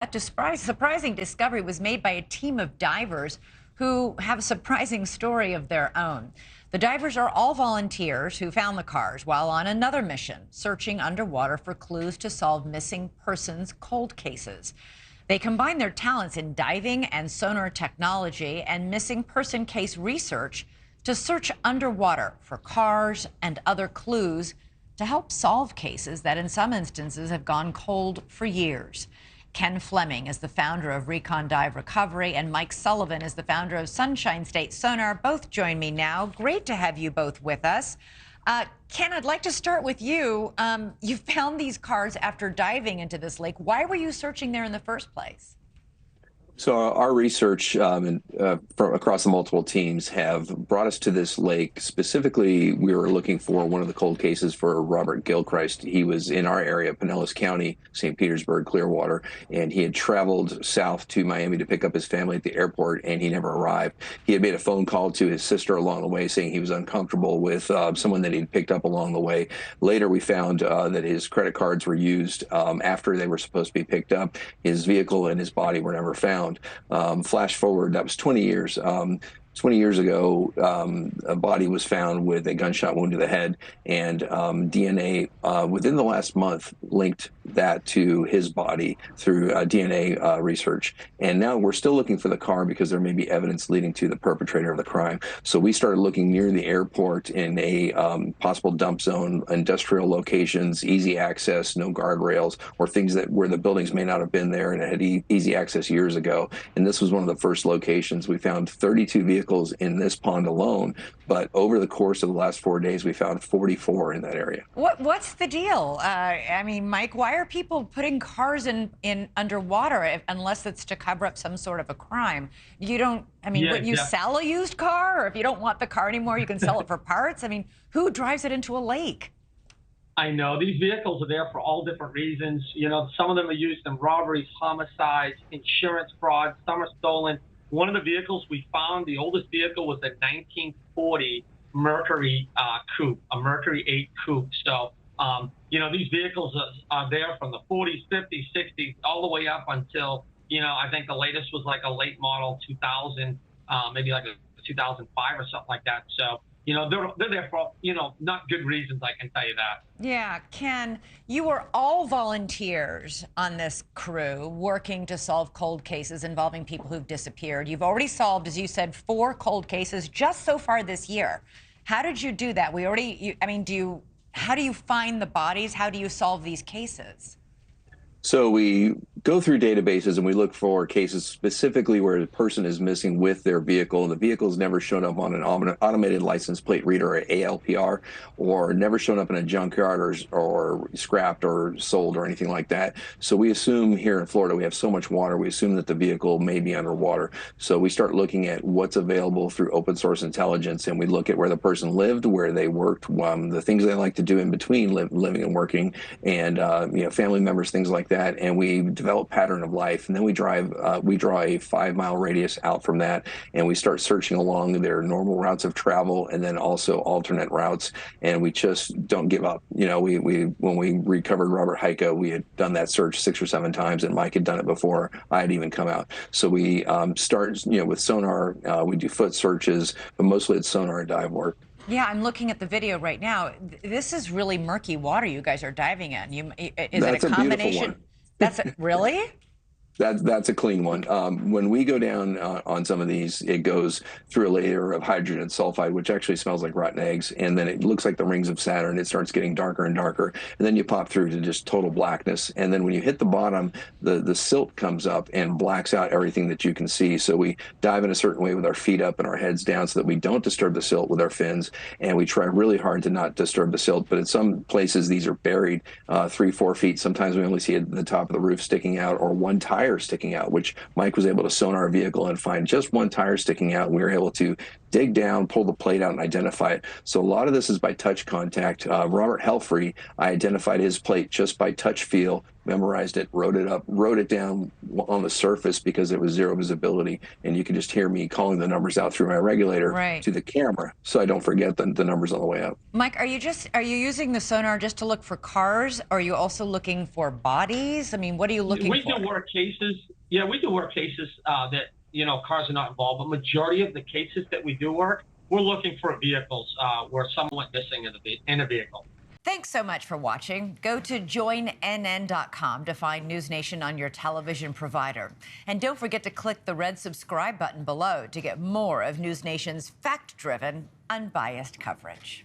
That surprising discovery was made by a team of divers who have a surprising story of their own. The divers are all volunteers who found the cars while on another mission, searching underwater for clues to solve missing persons cold cases. They combine their talents in diving and sonar technology and missing person case research to search underwater for cars and other clues to help solve cases that in some instances have gone cold for years. Ken Fleming is the founder of Recon Dive Recovery, and Mike Sullivan is the founder of Sunshine State Sonar. Both join me now. Great to have you both with us. Ken, I'd like to start with you. You found these cars after diving into this lake. Why were you searching there in the first place? So our research from across the multiple teams have brought us to this lake. Specifically, we were looking for one of the cold cases for Robert Gilchrist. He was in our area, Pinellas County, St. Petersburg, Clearwater, and he had traveled south to Miami to pick up his family at the airport, and he never arrived. He had made a phone call to his sister along the way saying he was uncomfortable with someone that he'd picked up along the way. Later, we found that his credit cards were used after they were supposed to be picked up. His vehicle and his body were never found. Flash forward, that was 20 years. 20 years ago, a body was found with a gunshot wound to the head, and DNA within the last month linked that to his body through DNA research. And now we're still looking for the car because there may be evidence leading to the perpetrator of the crime. So we started looking near the airport in a possible dump zone, industrial locations, easy access, no guardrails, or things that where the buildings may not have been there and it had easy access years ago. And this was one of the first locations. We found 32 vehicles in this pond alone, but over the course of the last 4 days, we found 44 in that area. What's the deal? I mean, Mike, why are people putting cars in underwater unless it's to cover up some sort of a crime? You don't, I mean, wouldn't you sell a used car? Or if you don't want the car anymore, you can sell it for parts? I mean, who drives it into a lake? I know these vehicles are there for all different reasons. You know, some of them are used in robberies, homicides, insurance fraud, some are stolen. One of the vehicles we found, the oldest vehicle, was a 1940 Mercury coupe, a Mercury 8 coupe. So, you know, these vehicles are there from the 40s, 50s, 60s, all the way up until, you know, I think the latest was like a late model 2000, maybe like a 2005 or something like that. So, you know, they're there for, you know, not good reasons, I can tell you that. Yeah, Ken, you were all volunteers on this crew working to solve cold cases involving people who've disappeared. You've already solved, as you said, 4 cold cases just so far this year. How did you do that? I mean, how do you find the bodies? How do you solve these cases? So we go through databases and we look for cases specifically where a person is missing with their vehicle and the vehicle's never shown up on an automated license plate reader, or ALPR, or never shown up in a junkyard or scrapped or sold or anything like that. So we assume here in Florida we have so much water, we assume that the vehicle may be underwater. So we start looking at what's available through open source intelligence, and we look at where the person lived, where they worked, the things they like to do in between living and working, and you know, family members, things like that, and we develop pattern of life, and then we draw a 5-mile radius out from that, and we start searching along their normal routes of travel and then also alternate routes, and we just don't give up. You know, when we recovered Robert Heika, we had done that search 6 or 7 times, and Mike had done it before I had even come out. So we start, you know, with sonar. We do foot searches, but mostly it's sonar and dive work. Yeah, I'm looking at the video right now. This is really murky water you guys are diving in. Is it a combination? Really? That's a clean one. When we go down on some of these, it goes through a layer of hydrogen sulfide, which actually smells like rotten eggs, and then it looks like the rings of Saturn. It starts getting darker and darker, and then you pop through to just total blackness. And then when you hit the bottom, the silt comes up and blacks out everything that you can see. So we dive in a certain way with our feet up and our heads down so that we don't disturb the silt with our fins, and we try really hard to not disturb the silt. But in some places, these are buried 3-4 feet. Sometimes we only see the top of the roof sticking out, or one tire sticking out, which Mike was able to sonar our vehicle and find just one tire sticking out. We were able to dig down, pull the plate out, and identify it. So a lot of this is by touch contact. Robert Helfrey, I identified his plate just by touch feel, memorized it, wrote it down on the surface because it was zero visibility, and you could just hear me calling the numbers out through my regulator to the camera, so I don't forget the numbers on the way up. Mike, are you using the sonar just to look for cars? Or are you also looking for bodies? I mean, what are you looking for? We do work cases. Yeah, we do work cases that, you know, cars are not involved. But majority of the cases that we do work, we're looking for vehicles where someone went missing in a vehicle. Thanks so much for watching. Go to joinnn.com to find NewsNation on your television provider. And don't forget to click the red subscribe button below to get more of NewsNation's fact-driven, unbiased coverage.